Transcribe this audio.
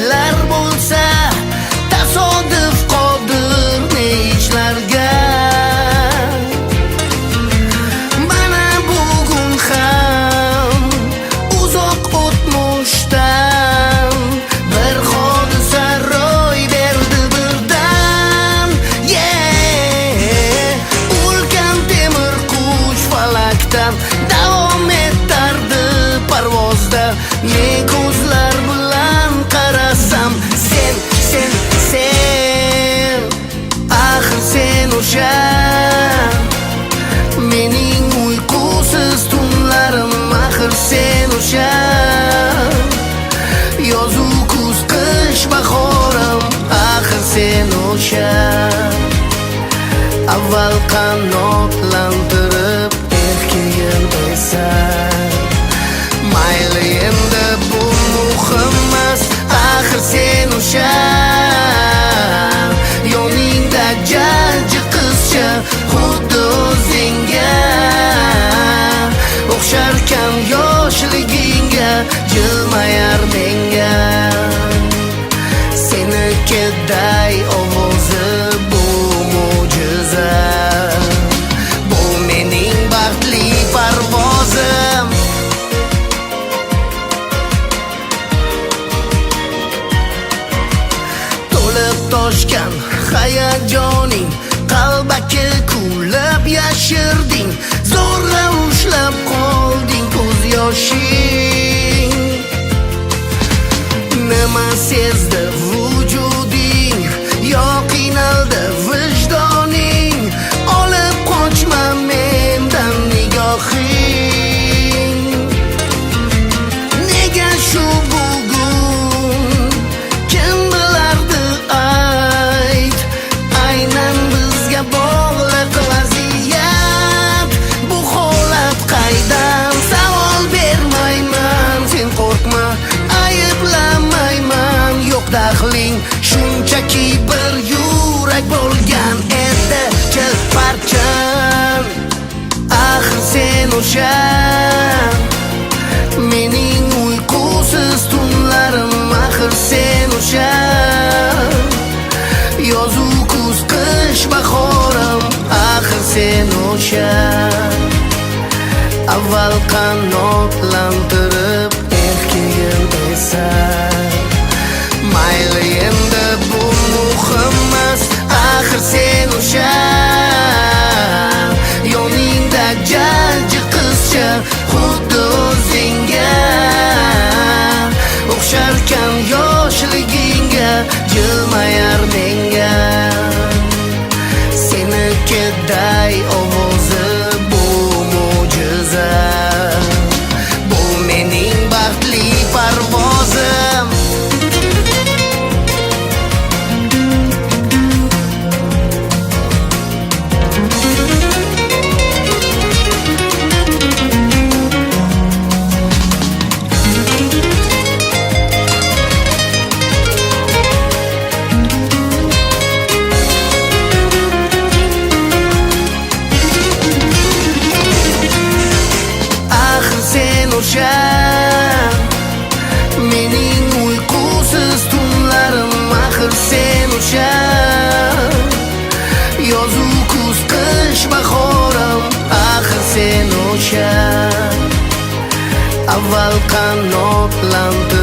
ishlar bo'lsa, tasodif qodir ne ishlarga. Mana bugun ham uzoq o'tmishdan bir hodisa ro'y berdi birdan. Ulkan temir qush falakdan davom etardi parvozda. Men ko'zlar bilan qarasam, sen axir sen o'sha mening uyqusiz tunlarim, axir sen o'sha yozu kuz qish bahorim, axir sen o'sha avval qanotlantirib erkagim esan. Mayli endi bu muhim emas, axir sen o'sha yoningda jajji qizcha, xuddi o'zingga o'xsharkan yoshligingga, jilmayar menga senikiday ovozi bu mo'jiza, bu mening baxtli parvozim. To'lib toshgan hayajoning qalbaki kulib yashirding, zo'rg'a ushlab qolding ko'z yoshing. Nima sezdi vujuding, yo qiynaldi vijdoning, olib qochma mendan nigohing. Nega shu bugun kim bilardi ayt, aynan bizga bog'liq vaziyat. Bu holat qaydan, savol bermayman, sen qo'rqma, ayblamayman, yo'q daxling. Shunchaki bir yurak bo'lgan edi chilparchan, axir sen o'sha mening uyqusiz tunlarim, axir sen o'sha yozu kuz qish bahorim, axir sen o'sha avval qanotlantirib erkagim esan. Mayli endi bu muhim emas, axir sen o'sha yoningda jajji qizcha, xuddi o'zingga o'xsharkan yoshligingga, jilmayar menga senikiday ovozi bu mo'jiza, bu mening baxtli parvozim. O'sha mening uyqusiz tunlarim, axir sen o'sha yozu kuz qish bahorim, axir sen o'sha avval qanotlantirib